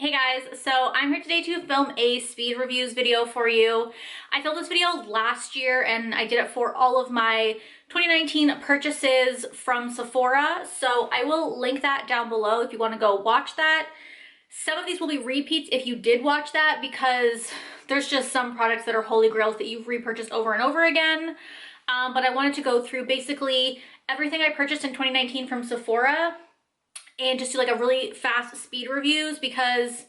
Hey guys, so I'm here today to film a speed reviews video for you. I filmed this video last year and I did it for all of my 2019 purchases from Sephora, so I will link that down below if you want to go watch that. Some of these will be repeats if you did watch that because there's just some products that are holy grails that you've repurchased over and over again. But I wanted to go through basically everything I purchased in 2019 from Sephora and just do like a really fast speed reviews because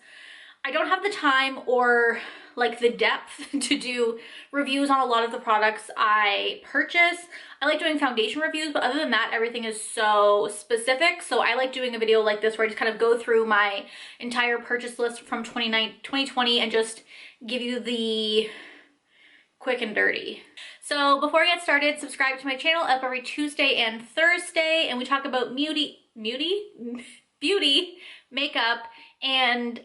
I don't have the time or like the depth to do reviews on a lot of the products I purchase. I like doing foundation reviews, but other than that, everything is so specific. So I like doing a video like this where I just kind of go through my entire purchase list from 2020 and just give you the quick and dirty. So before I get started, subscribe to my channel, up every Tuesday and Thursday, and we talk about beauty, makeup, and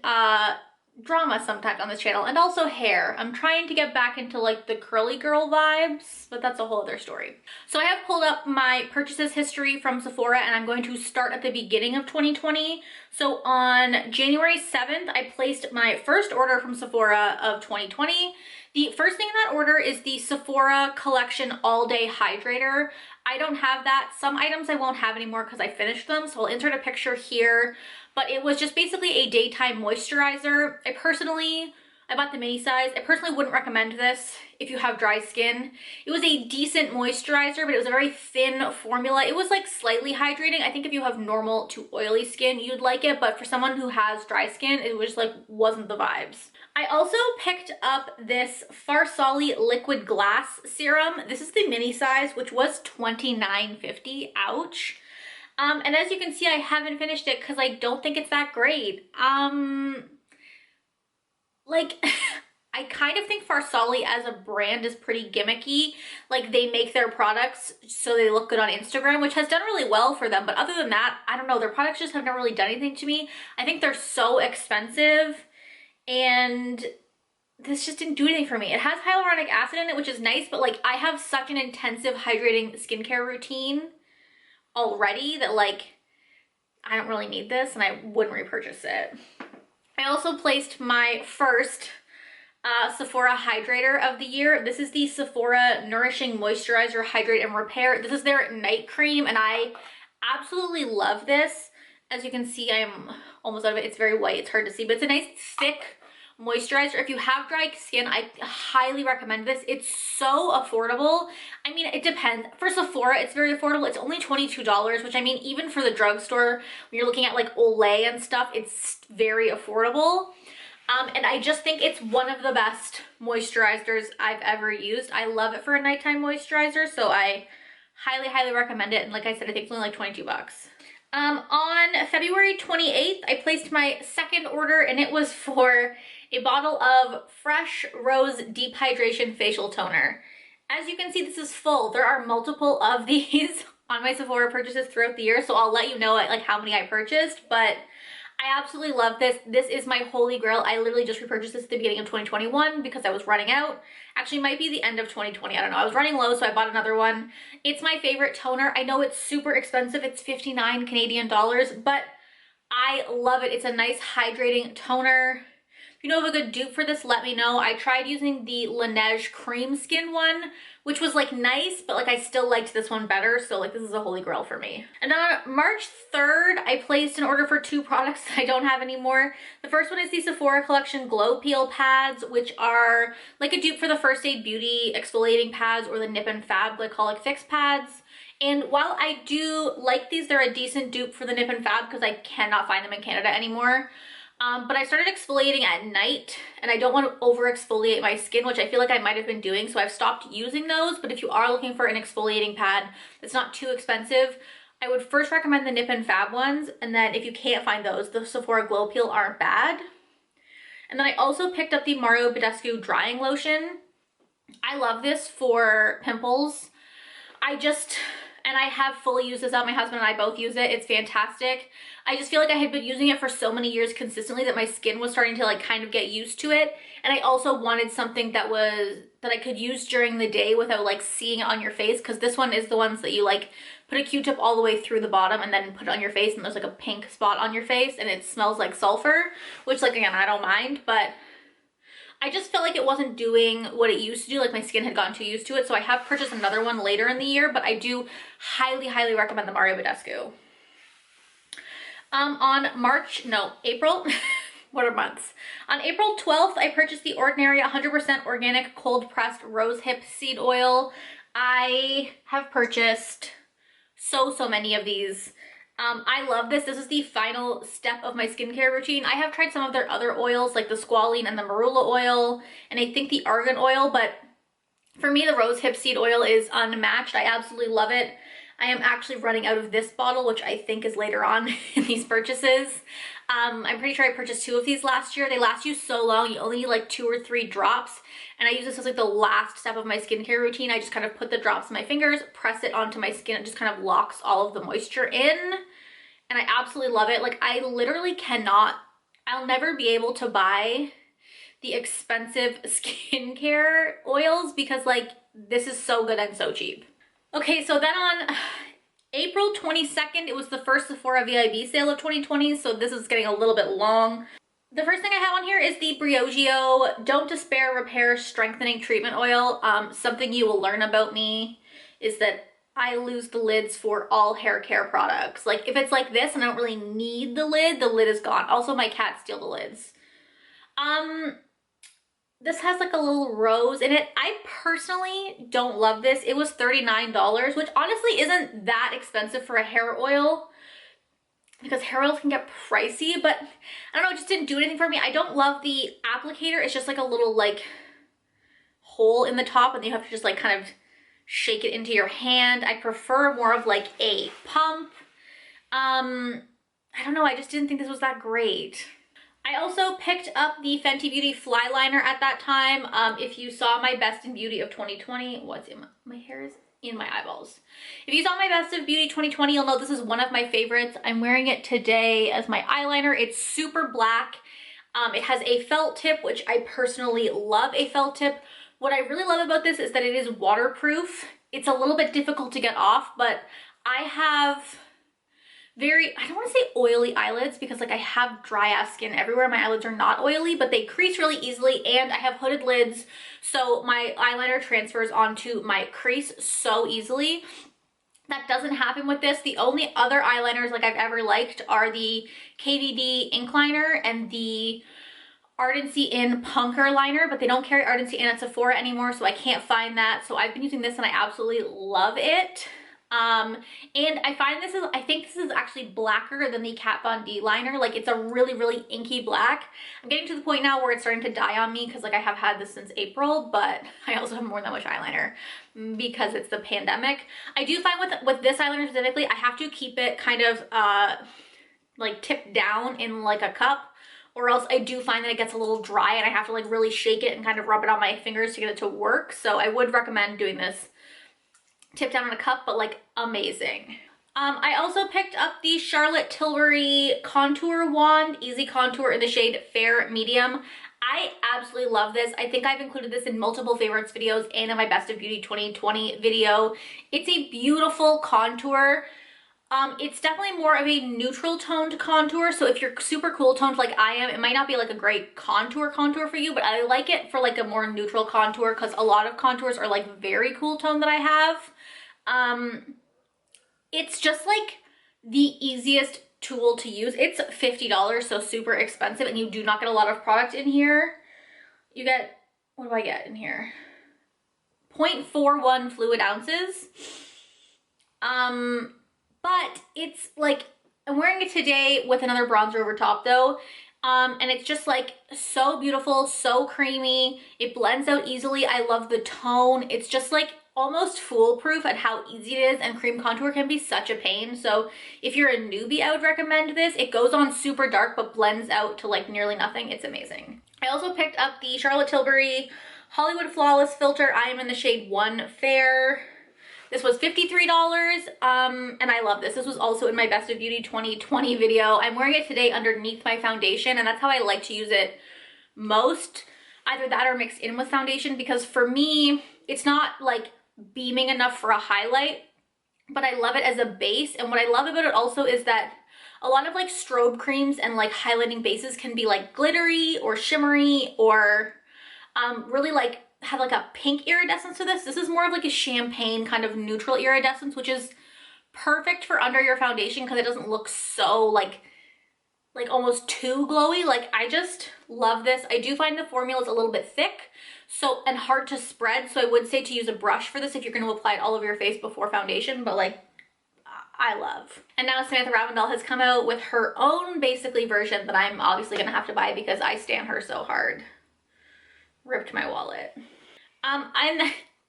drama sometimes on this channel, and also hair. I'm trying to get back into like the curly girl vibes, but that's a whole other story. So I have pulled up my purchases history from Sephora and I'm going to start at the beginning of 2020. So on January 7th, I placed my first order from Sephora of 2020. The first thing in that order is the Sephora Collection All Day Hydrator. I don't have that. Some items I won't have anymore because I finished them, so I'll insert a picture here. But it was just basically a daytime moisturizer. I bought the mini size. I personally wouldn't recommend this if you have dry skin. It was a decent moisturizer, but it was a very thin formula. It was like slightly hydrating. I think if you have normal to oily skin, you'd like it, but for someone who has dry skin, it was like wasn't the vibes. I also picked up this Farsali liquid glass serum. This is the mini size, which was $29.50. Ouch. And as you can see, I haven't finished it because I don't think it's that great. Like, I kind of think Farsali as a brand is pretty gimmicky. Like, they make their products so they look good on Instagram, which has done really well for them. But other than that, I don't know. Their products just have never really done anything to me. I think they're so expensive, and this just didn't do anything for me. It has hyaluronic acid in it, which is nice, but like, I have such an intensive hydrating skincare routine already that like, I don't really need this and I wouldn't repurchase it. I also placed my first Sephora Hydrator of the year. This is the Sephora Nourishing Moisturizer, Hydrate, and Repair. This is their night cream, and I absolutely love this. As you can see, I'm almost out of it. It's very white. It's hard to see, but it's a nice, thick moisturizer. If you have dry skin, I highly recommend this. It's so affordable. I mean, it depends. For Sephora, it's very affordable. It's only $22, which I mean, even for the drugstore, when you're looking at like Olay and stuff, it's very affordable. And I just think it's one of the best moisturizers I've ever used. I love it for a nighttime moisturizer, so I highly, highly recommend it. And like I said, I think it's only like 22 bucks. On February 28th, I placed my second order, and it was for a bottle of Fresh Rose Deep Hydration Facial Toner. As you can see, this is full. There are multiple of these on my Sephora purchases throughout the year, so I'll let you know like how many I purchased, but I absolutely love this. This is my holy grail. I literally just repurchased this at the beginning of 2021 because I was running out. Actually, might be the end of 2020. I don't know. I was running low, so I bought another one. It's my favorite toner. I know it's super expensive. It's 59 Canadian dollars, but I love it. It's a nice hydrating toner. If you know of a good dupe for this, let me know. I tried using the Laneige Cream Skin one, which was like nice, but like I still liked this one better. So like this is a holy grail for me. And on March 3rd, I placed an order for two products I don't have anymore. The first one is the Sephora Collection Glow Peel Pads, which are like a dupe for the First Aid Beauty exfoliating pads or the Nip and Fab glycolic fix pads. And while I do like these, they're a decent dupe for the Nip and Fab because I cannot find them in Canada anymore. But I started exfoliating at night and I don't want to over exfoliate my skin, which I feel like I might have been doing, so I've stopped using those. But if you are looking for an exfoliating pad that's not too expensive, I would first recommend the Nip and Fab ones, and then if you can't find those, the Sephora Glow Peel aren't bad. And then I also picked up the Badescu Drying Lotion. I love this for pimples. I just and I have fully used this out. My husband and I both use it. It's fantastic. I just feel like I had been using it for so many years consistently that my skin was starting to like kind of get used to it. And I also wanted something that I could use during the day without like seeing it on your face, because this one is the ones that you like put a Q-tip all the way through the bottom and then put it on your face, and there's like a pink spot on your face and it smells like sulfur, which like again, I don't mind, but I just felt like it wasn't doing what it used to do. Like my skin had gotten too used to it. So I have purchased another one later in the year, but I do highly, highly recommend the Mario Badescu. April, what are months? On April 12th, I purchased the Ordinary 100% organic cold pressed rosehip seed oil. I have purchased so many of these. I love this. This is the final step of my skincare routine. I have tried some of their other oils like the squalene and the marula oil, and I think the argan oil, but for me, the rosehip seed oil is unmatched. I absolutely love it. I am actually running out of this bottle, which I think is later on in these purchases. I'm pretty sure I purchased 2 of these last year. They last you so long. You only need like 2 or 3 drops. And I use this as like the last step of my skincare routine. I just kind of put the drops in my fingers, press it onto my skin. It just kind of locks all of the moisture in. And I absolutely love it. Like I literally I'll never be able to buy the expensive skincare oils because like this is so good and so cheap. Okay, so then on April 22nd, it was the first Sephora VIB sale of 2020, so this is getting a little bit long. The first thing I have on here is the Briogio Don't Despair Repair Strengthening Treatment Oil. Something you will learn about me is that I lose the lids for all hair care products. Like if it's like this and I don't really need the lid is gone. Also, my cats steal the lids. This has like a little rose in it. I personally don't love this. It was $39, which honestly isn't that expensive for a hair oil because hair oils can get pricey, but I don't know, it just didn't do anything for me. I don't love the applicator. It's just like a little like hole in the top and you have to just like kind of shake it into your hand. I prefer more of like a pump. I don't know, I just didn't think this was that great. I also picked up the Fenty Beauty Flyliner at that time. If you saw my Best in Beauty of 2020, what's in my hair is in my eyeballs. If you saw my Best of Beauty 2020, you'll know this is one of my favorites. I'm wearing it today as my eyeliner. It's super black. It has a felt tip, which I personally love a felt tip. What I really love about this is that it is waterproof. It's a little bit difficult to get off, but I have I don't want to say oily eyelids because like I have dry ass skin everywhere. My eyelids are not oily, but they crease really easily and I have hooded lids. So my eyeliner transfers onto my crease so easily. That doesn't happen with this. The only other eyeliners like I've ever liked are the KVD Ink Liner and the Ardency In Punker Liner, but they don't carry Ardency In at Sephora anymore, so I can't find that. So I've been using this and I absolutely love it. And I find I think this is actually blacker than the Kat Von D liner. Like it's a really, really inky black. I'm getting to the point now where it's starting to die on me because like I have had this since April, but I also have more than much eyeliner because it's the pandemic. I do find with this eyeliner specifically, I have to keep it kind of, like tipped down in like a cup, or else I do find that it gets a little dry and I have to like really shake it and kind of rub it on my fingers to get it to work. So I would recommend doing this tip down in a cup, but like amazing. I also picked up the Charlotte Tilbury Contour Wand Easy Contour in the shade Fair Medium. I absolutely love this. I think I've included this in multiple favorites videos and in my Best of Beauty 2020 video. It's a beautiful contour. It's definitely more of a neutral toned contour, so if you're super cool toned like I am, it might not be like a great contour for you, but I like it for like a more neutral contour because a lot of contours are like very cool tone that I have. It's just like the easiest tool to use. It's $50, so super expensive, and you do not get a lot of product in here. You get, what do I get in here? 0.41 fluid ounces. But it's like, I'm wearing it today with another bronzer over top though. And it's just like so beautiful, so creamy. It blends out easily. I love the tone. It's just like almost foolproof at how easy it is, and cream contour can be such a pain. So if you're a newbie, I would recommend this. It goes on super dark but blends out to like nearly nothing. It's amazing. I also picked up the Charlotte Tilbury Hollywood Flawless Filter. I am in the shade 1 Fair. This was $53, and I love this. This was also in my Best of Beauty 2020 video. I'm wearing it today underneath my foundation, and that's how I like to use it most. Either that or mixed in with foundation, because for me, it's not like beaming enough for a highlight, but I love it as a base. And what I love about it also is that a lot of like strobe creams and like highlighting bases can be like glittery or shimmery or really like have like a pink iridescence to this. This is more of like a champagne kind of neutral iridescence, which is perfect for under your foundation because it doesn't look so like almost too glowy. Like, I just love this. I do find the formula is a little bit thick and hard to spread, so I would say to use a brush for this if you're going to apply it all over your face before foundation, but like, I love. And now Samantha Ravndal has come out with her own basically version that I'm obviously going to have to buy because I stan her so hard. Ripped my wallet.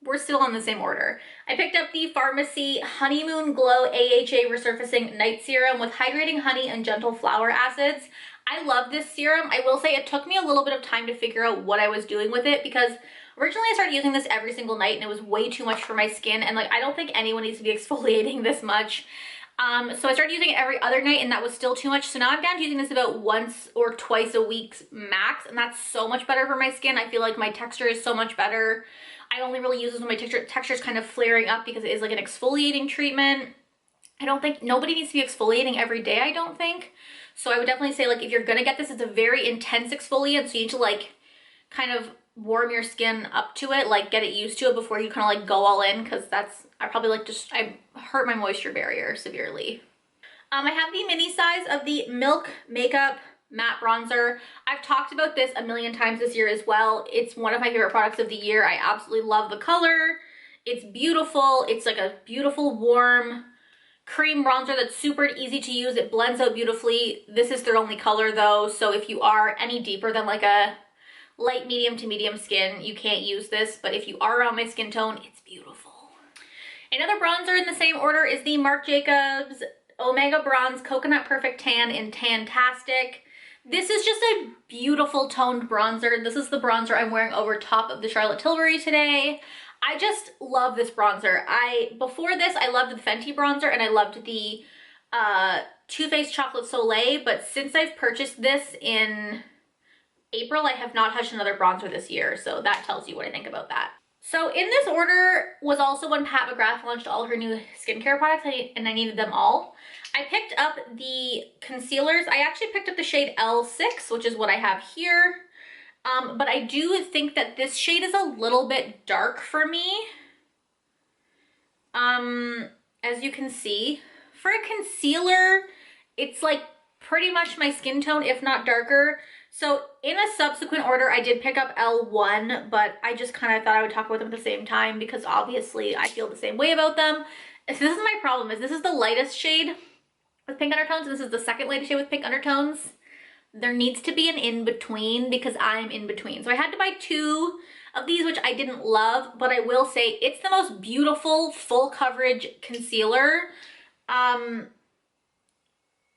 We're still on the same order. I picked up the Farmacy Honeymoon Glow AHA Resurfacing Night Serum with hydrating honey and gentle flower acids. I love this serum. I will say it took me a little bit of time to figure out what I was doing with it because originally I started using this every single night and it was way too much for my skin, and like, I don't think anyone needs to be exfoliating this much. So I started using it every other night and that was still too much. So now I'm down to using this about once or twice a week max, and that's so much better for my skin. I feel like my texture is so much better. I only really use this when my texture is kind of flaring up because it is like an exfoliating treatment. I don't think, nobody needs to be exfoliating every day, I don't think. So I would definitely say, like, if you're gonna get this, it's a very intense exfoliant, so you need to like kind of warm your skin up to it, like get it used to it before you kind of like go all in, because I probably like just, I hurt my moisture barrier severely. I have the mini size of the Milk Makeup Matte Bronzer. I've talked about this a million times this year as well. It's one of my favorite products of the year. I absolutely love the color. It's beautiful. It's like a beautiful, warm cream bronzer that's super easy to use. It blends out beautifully. This is their only color though, so if you are any deeper than like a light medium to medium skin, you can't use this, but if you are around my skin tone, it's beautiful. Another bronzer in the same order is the Marc Jacobs Omega Bronze Coconut Perfect Tan in Tantastic. This is just a beautiful toned bronzer. This is the bronzer I'm wearing over top of the Charlotte Tilbury today. I just love this bronzer. Before this, I loved the Fenty bronzer and I loved the Too Faced Chocolate Soleil, but since I've purchased this in April, I have not touched another bronzer this year, so that tells you what I think about that. So in this order was also when Pat McGrath launched all her new skincare products, and I needed them all. I picked up the concealers. I actually picked up the shade L6, which is what I have here. But I do think that this shade is a little bit dark for me. As you can see, for a concealer, it's like pretty much my skin tone, if not darker. So in a subsequent order, I did pick up L1, but I just kind of thought I would talk about them at the same time because obviously I feel the same way about them. So this is my problem, is this is the lightest shade with pink undertones, and this is the second lightest shade with pink undertones. There needs to be an in-between because I'm in between. So I had to buy two of these, which I didn't love, but I will say it's the most beautiful full coverage concealer.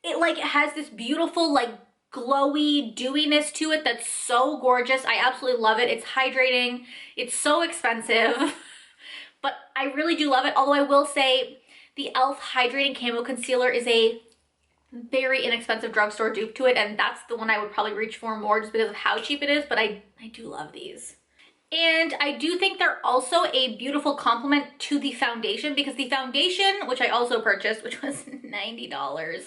It like has this beautiful like glowy dewiness to it that's so gorgeous. I absolutely love it. It's hydrating. It's so expensive, but I really do love it. Although I will say the e.l.f. Hydrating Camo Concealer is a very inexpensive drugstore dupe to it, and that's the one I would probably reach for more just because of how cheap it is, but I do love these. And I do think they're also a beautiful complement to the foundation, because the foundation, which I also purchased, which was $90.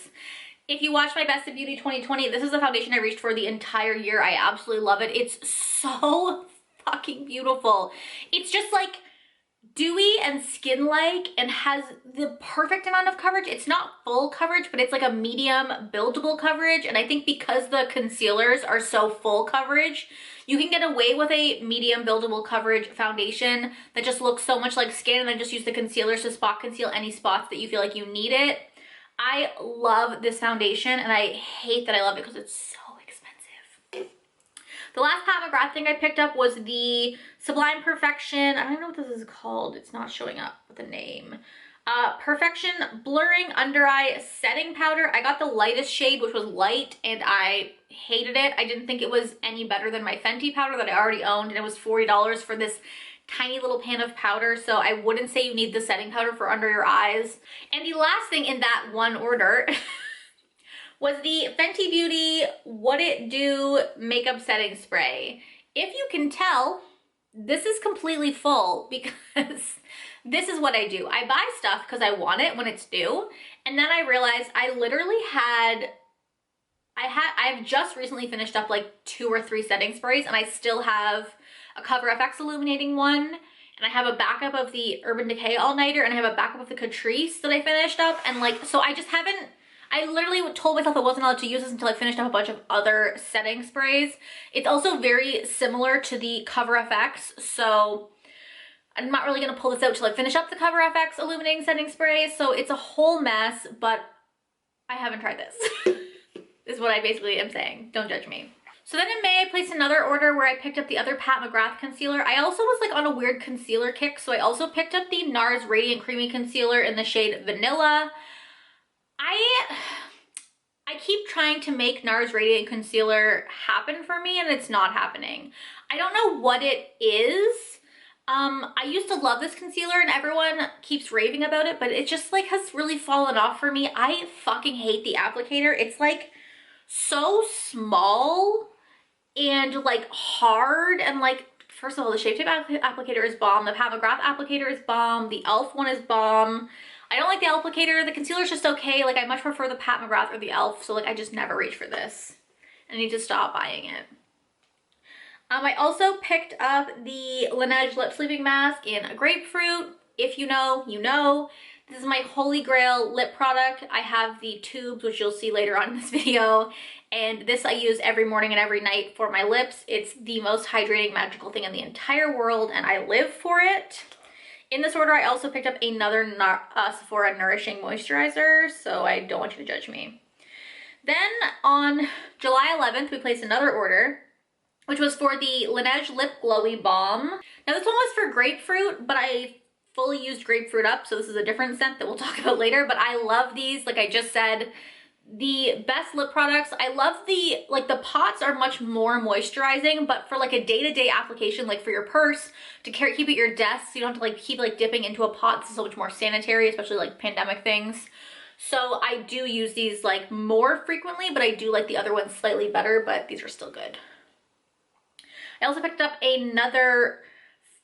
If you watch my Best of Beauty 2020, this is the foundation I reached for the entire year. I absolutely love it. It's so fucking beautiful. It's just like dewy and skin-like and has the perfect amount of coverage. It's not full coverage, but it's like a medium buildable coverage. And I think because the concealers are so full coverage, you can get away with a medium buildable coverage foundation that just looks so much like skin, and then just use the concealers to spot conceal any spots that you feel like you need it. I love this foundation, and I hate that I love it because it's so expensive. The last Pat McGrath thing I picked up was the Sublime Perfection. I don't know what this is called. It's not showing up with a name. Perfection Blurring Under Eye Setting Powder. I got the lightest shade, which was light, and I hated it. I didn't think it was any better than my Fenty powder that I already owned, and it was $40 for this tiny little pan of powder, so I wouldn't say you need the setting powder for under your eyes. And the last thing in that one order was the Fenty Beauty What It Do Makeup Setting Spray. If you can tell, this is completely full because this is what I do. I buy stuff because I want it when it's due, and then I realized I literally I've just recently finished up like 2 or 3 setting sprays, and I still have a Cover FX illuminating one, and I have a backup of the Urban Decay All Nighter, and I have a backup of the Catrice that I finished up, and like, so I just haven't, I literally told myself I wasn't allowed to use this until I finished up a bunch of other setting sprays. It's also very similar to the Cover FX, so I'm not really gonna pull this out till I finish up the Cover FX illuminating setting spray, so it's a whole mess, but I haven't tried this. Is what I basically am saying. Don't judge me. So then in May, I placed another order where I picked up the other Pat McGrath concealer. I also was like on a weird concealer kick, so I also picked up the Nars Radiant Creamy Concealer in the shade Vanilla. I keep trying to make Nars Radiant Concealer happen for me, and it's not happening. I don't know what it is. I used to love this concealer and everyone keeps raving about it, but it just like has really fallen off for me. I fucking hate the applicator. It's like so small and like hard, and like, first of all, the Shape Tape applicator is bomb, the Pat McGrath applicator is bomb, the e.l.f. one is bomb. I don't like the applicator. The concealer's just okay. Like, I much prefer the Pat McGrath or the e.l.f. So like, I just never reach for this. I need to stop buying it. I also picked up the Laneige Lip Sleeping Mask in Grapefruit. If you know, you know. This is my holy grail lip product. I have the tubes, which you'll see later on in this video, and this I use every morning and every night for my lips. It's the most hydrating magical thing in the entire world, and I live for it. In this order, I also picked up another Sephora Nourishing Moisturizer, so I don't want you to judge me. Then on July 11th, we placed another order, which was for the Laneige Lip Glowy Balm. Now this one was for grapefruit, but I fully used grapefruit up, so this is a different scent that we'll talk about later, but I love these. Like I just said, the best lip products. I love the, like the pots are much more moisturizing, but for like a day-to-day application, like for your purse, to keep it at your desk, so you don't have to like keep like dipping into a pot. This is so much more sanitary, especially like pandemic things. So I do use these like more frequently, but I do like the other ones slightly better, but these are still good. I also picked up another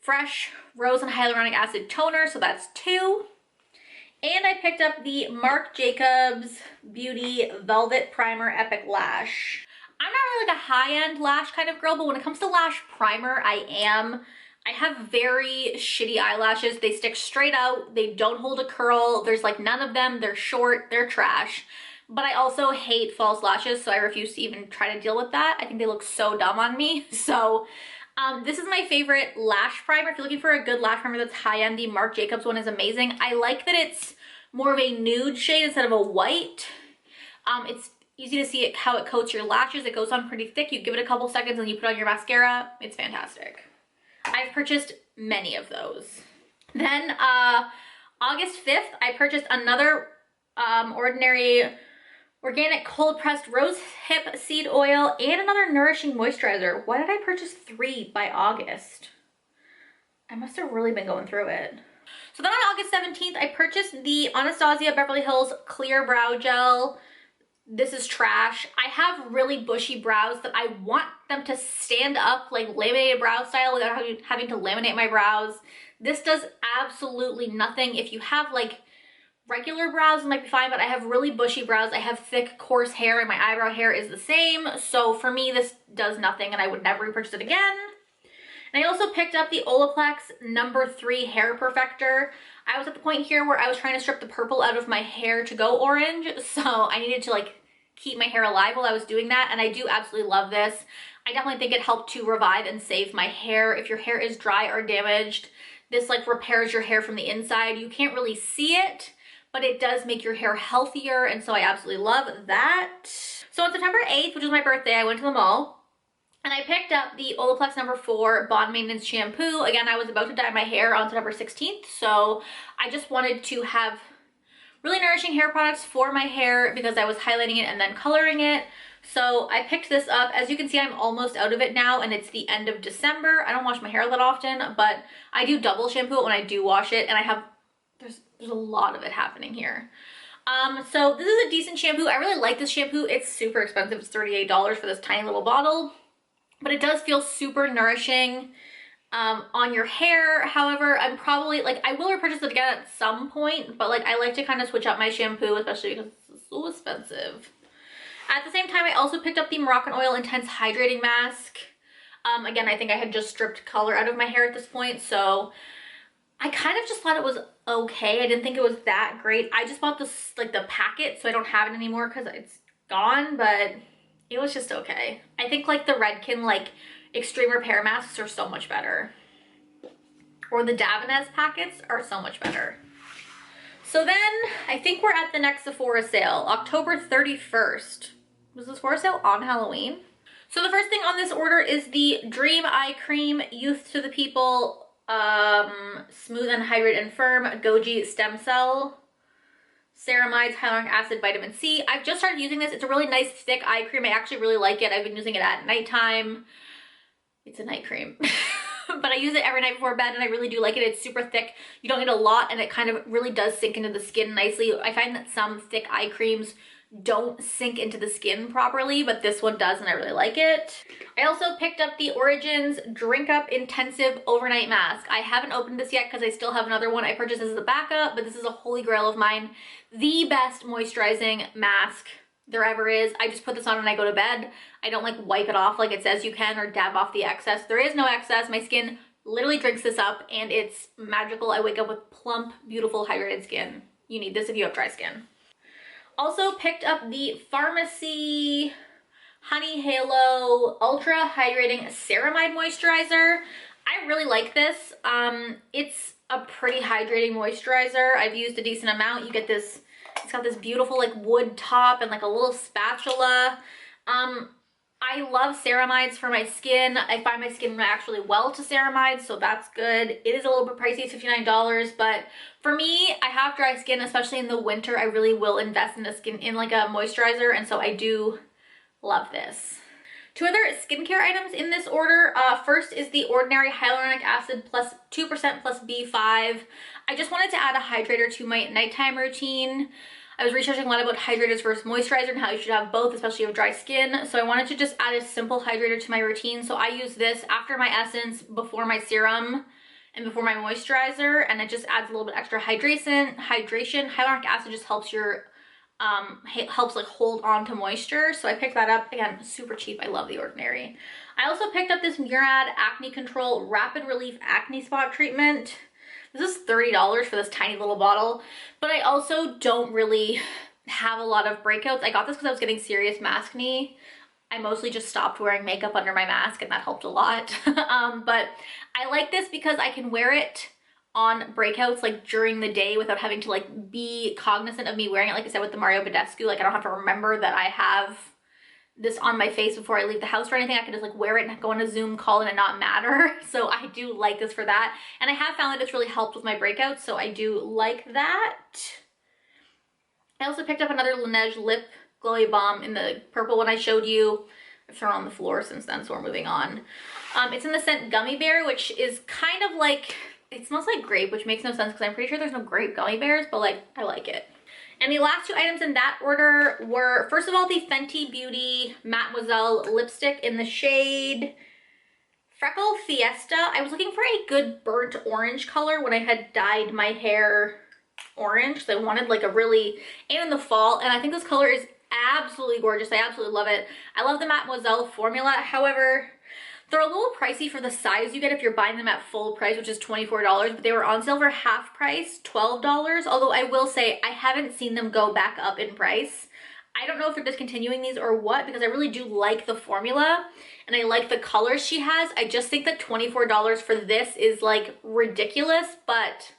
Fresh Rose and Hyaluronic Acid Toner, so that's 2. And I picked up the Marc Jacobs Beauty Velvet Primer Epic Lash. I'm not really like a high-end lash kind of girl, but when it comes to lash primer, I am. I have very shitty eyelashes. They stick straight out. They don't hold a curl. There's like none of them. They're short. They're trash. But I also hate false lashes, so I refuse to even try to deal with that. I think they look so dumb on me. So this is my favorite lash primer. If you're looking for a good lash primer that's high-end, the Marc Jacobs one is amazing. I like that it's more of a nude shade instead of a white. It's easy to see how it coats your lashes. It goes on pretty thick. You give it a couple seconds and you put on your mascara. It's fantastic. I've purchased many of those. Then August 5th, I purchased another ordinary organic cold pressed rosehip seed oil and another nourishing moisturizer. Why did I purchase 3 by August? I must have really been going through it. So then on August 17th, I purchased the Anastasia Beverly Hills Clear Brow Gel. This is trash. I have really bushy brows that I want them to stand up like laminated brow style without having to laminate my brows. This does absolutely nothing. If you have like regular brows, it might be fine, but I have really bushy brows. I have thick, coarse hair, and my eyebrow hair is the same. So for me, this does nothing, and I would never repurchase it again. And I also picked up the Olaplex No. 3 Hair Perfector. I was at the point here where I was trying to strip the purple out of my hair to go orange, so I needed to like keep my hair alive while I was doing that, and I do absolutely love this. I definitely think it helped to revive and save my hair. If your hair is dry or damaged, this like repairs your hair from the inside. You can't really see it, but it does make your hair healthier, and so I absolutely love that. So on September 8th, which was my birthday, I went to the mall, and I picked up the Olaplex No. 4 Bond Maintenance Shampoo. Again, I was about to dye my hair on September 16th, so I just wanted to have really nourishing hair products for my hair because I was highlighting it and then coloring it. So I picked this up. As you can see, I'm almost out of it now, and it's the end of December. I don't wash my hair that often, but I do double shampoo it when I do wash it, and I have, there's a lot of it happening here. So this is a decent shampoo. I really like this shampoo. It's super expensive. It's $38 for this tiny little bottle, but it does feel super nourishing on your hair. However, I'm probably, like, I will repurchase it again at some point, but like I like to kind of switch up my shampoo, especially because it's so expensive. At the same time, I also picked up the Moroccan Oil Intense Hydrating Mask. Again, I think I had just stripped color out of my hair at this point, so I kind of just thought it was okay. I didn't think it was that great. I just bought this, like, the packet, so I don't have it anymore because it's gone, but it was just okay. I think like the Redken, like, Extreme Repair masks are so much better. Or the Davines packets are so much better. So then I think we're at the next Sephora sale, October 31st. Was the Sephora sale on Halloween? So the first thing on this order is the Dream Eye Cream Youth to the People Smooth and Hydrate and Firm Goji Stem Cell Ceramides Hyaluronic Acid Vitamin C. I've just started using this. It's a really nice thick eye cream. I actually really like it. I've been using it at nighttime. It's a night cream. But I use it every night before bed, and I really do like it. It's super thick. You don't need a lot, and it kind of really does sink into the skin nicely. I find that some thick eye creams don't sink into the skin properly, but this one does, and I really like it. I also picked up the Origins Drink Up Intensive Overnight Mask. I haven't opened this yet because I still have another one I purchased as a backup, but this is a holy grail of mine. The best moisturizing mask there ever is. I just put this on when I go to bed. I don't like wipe it off like it says you can or dab off the excess. There is no excess. My skin literally drinks this up, and it's magical. I wake up with plump, beautiful, hydrated skin. You need this if you have dry skin. Also picked up the Farmacy Honey Halo Ultra Hydrating Ceramide Moisturizer. I really like this. It's a pretty hydrating moisturizer. I've used a decent amount. You get this, it's got this beautiful like wood top and like a little spatula. I love ceramides for my skin. I find my skin reacts really well to ceramides, so that's good. It is a little bit pricey, $59, but for me, I have dry skin, especially in the winter. I really will invest in like a moisturizer, and so I do love this. Two other skincare items in this order. First is the Ordinary Hyaluronic Acid plus 2% plus B5. I just wanted to add a hydrator to my nighttime routine. I was researching a lot about hydrators versus moisturizer and how you should have both, especially if you have dry skin. So I wanted to just add a simple hydrator to my routine. So I use this after my essence, before my serum, and before my moisturizer, and it just adds a little bit extra hydration. Hyaluronic acid just helps your helps like hold on to moisture. So I picked that up. Again, super cheap. I love The Ordinary. I also picked up this Murad Acne Control Rapid Relief Acne Spot Treatment. This is $30 for this tiny little bottle, but I also don't really have a lot of breakouts. I got this because I was getting serious maskne. I mostly just stopped wearing makeup under my mask, and that helped a lot. But I like this because I can wear it on breakouts like during the day without having to like be cognizant of me wearing it. Like I said with the Mario Badescu, like I don't have to remember that I have this on my face before I leave the house or anything. I can just like wear it and go on a Zoom call and it not matter. So I do like this for that. And I have found that it's really helped with my breakouts, so I do like that. I also picked up another Laneige Lip Glowy Balm in the purple one I showed you. I've thrown it on the floor since then, so we're moving on. It's in the scent Gummy Bear, which is kind of like, it smells like grape, which makes no sense because I'm pretty sure there's no grape gummy bears, but like, I like it. And the last two items in that order were, first of all, the Fenty Beauty Mademoiselle lipstick in the shade Freckle Fiesta. I was looking for a good burnt orange color when I had dyed my hair orange, so I wanted like a really, and in the fall, and I think this color is absolutely gorgeous. I absolutely love it. I love the Mademoiselle formula. However, they're a little pricey for the size you get if you're buying them at full price, which is $24, but they were on sale for half price, $12. Although I will say I haven't seen them go back up in price. I don't know if they're discontinuing these or what, because I really do like the formula and I like the colors she has. I just think that $24 for this is like ridiculous, but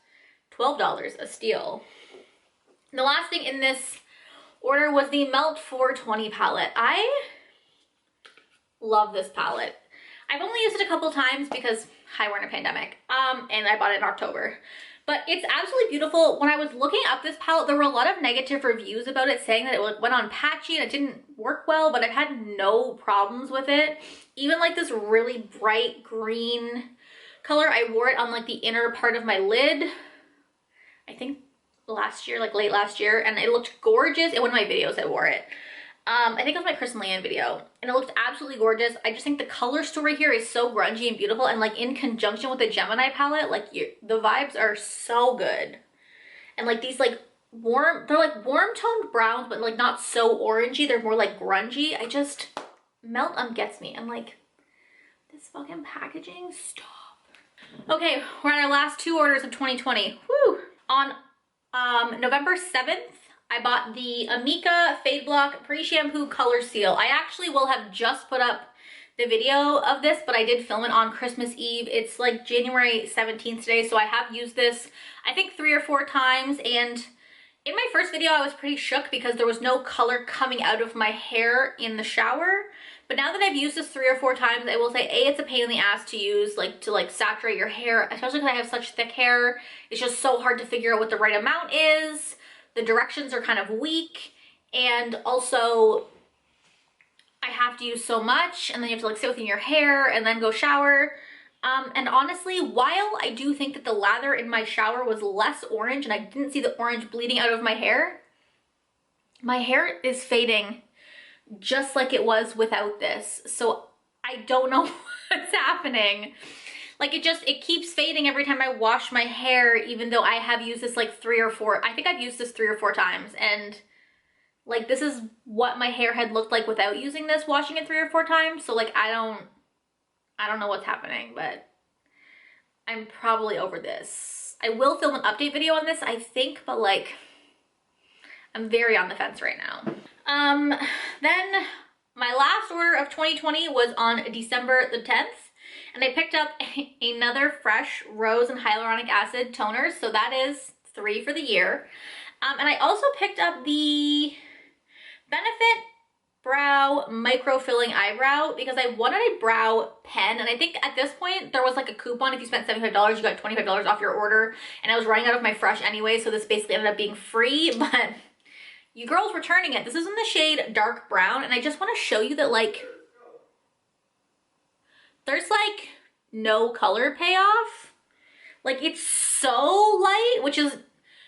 $12 a steal. And the last thing in this order was the Melt 420 palette. I love this palette. I've only used it a couple times because we're in a pandemic, and I bought it in October. But it's absolutely beautiful. When I was looking up this palette, there were a lot of negative reviews about it, saying that it went on patchy and it didn't work well, but I've had no problems with it. Even like this really bright green color, I wore it on like the inner part of my lid, I think last year, like late last year, and it looked gorgeous. In one of my videos I wore it. I think it was my Chris and Leanne video, and it looked absolutely gorgeous. I just think the color story here is so grungy and beautiful, and like in conjunction with the Gemini palette, like the vibes are so good. And like these like they're like warm toned browns, but like not so orangey, they're more like grungy. I just, Melt gets me. I'm like, this fucking packaging, stop. Okay, we're on our last 2 orders of 2020. Woo! On November 7th, I bought the Amika Fade Block Pre-Shampoo Color Seal. I actually will have just put up the video of this, but I did film it on Christmas Eve. It's like January 17th today, so I have used this, I think 3 or 4 times, and in my first video I was pretty shook because there was no color coming out of my hair in the shower. But now that I've used this 3 or 4 times, I will say, A, it's a pain in the ass to use, like to like saturate your hair, especially because I have such thick hair. It's just so hard to figure out what the right amount is. The directions are kind of weak, and also I have to use so much, and then you have to like sit within your hair and then go shower. And honestly, while I do think that the lather in my shower was less orange and I didn't see the orange bleeding out of my hair is fading just like it was without this. So I don't know what's happening. Like it keeps fading every time I wash my hair, even though I have used this like 3 or 4, I think I've used this 3 or 4 times, and like this is what my hair had looked like without using this, washing it 3 or 4 times. So like I don't know what's happening, but I'm probably over this. I will film an update video on this, I think, but like I'm very on the fence right now. Then my last order of 2020 was on December the 10th. And I picked up another fresh rose and hyaluronic acid toners. So that is 3 for the year. And I also picked up the Benefit Brow Micro Filling Eyebrow because I wanted a brow pen. And I think at this point there was like a coupon. If you spent $75, you got $25 off your order. And I was running out of my fresh anyway. So this basically ended up being free. But you girls returning it. This is in the shade Dark Brown. And I just want to show you that like there's like no color payoff. Like it's so light, which is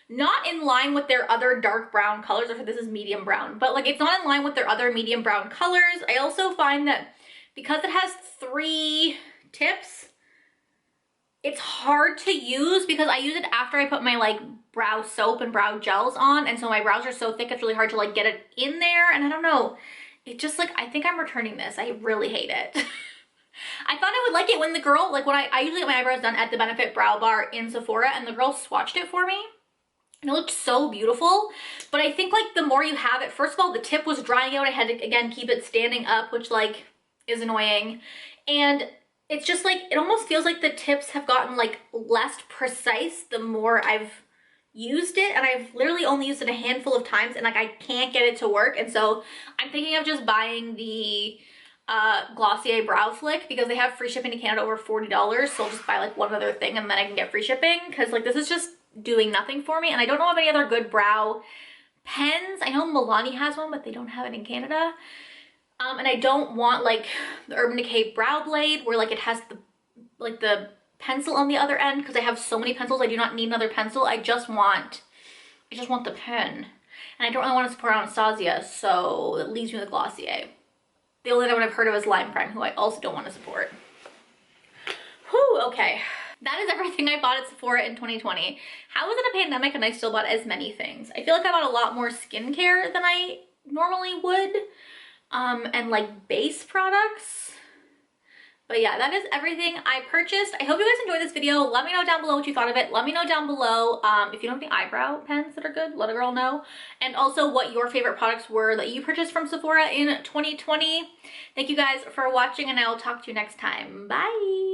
not in line with their other dark brown colors. Or this is medium brown, but like it's not in line with their other medium brown colors. I also find that because it has 3 tips, it's hard to use because I use it after I put my like brow soap and brow gels on, and so my brows are so thick it's really hard to like get it in there. And I don't know, it just like, I think I'm returning this. I really hate it. I thought I would like it when the girl, like when I usually get my eyebrows done at the Benefit Brow Bar in Sephora, and the girl swatched it for me and it looked so beautiful. But I think like the more you have it, first of all, the tip was drying out. I had to again keep it standing up, which like is annoying. And it's just like, it almost feels like the tips have gotten like less precise the more I've used it, and I've literally only used it a handful of times, and like I can't get it to work. And so I'm thinking of just buying the Glossier Brow Flick because they have free shipping to Canada over $40. So I'll just buy like one other thing and then I can get free shipping, because like this is just doing nothing for me. And I don't know of any other good brow pens. I know Milani has one, but they don't have it in Canada. And I don't want like the Urban Decay Brow Blade where like it has the pencil on the other end, because I have so many pencils. I do not need another pencil. I just want the pen. And I don't really want to support Anastasia, so it leaves me with Glossier. The only other one I've heard of is Lime Crime, who I also don't want to support. Whew, okay. That is everything I bought at Sephora in 2020. How was it a pandemic and I still bought as many things? I feel like I bought a lot more skincare than I normally would. And like base products. But yeah, that is everything I purchased. I hope you guys enjoyed this video. Let me know down below what you thought of it. Let me know down below if you know any eyebrow pens that are good, let a girl know. And also what your favorite products were that you purchased from Sephora in 2020. Thank you guys for watching, and I will talk to you next time. Bye!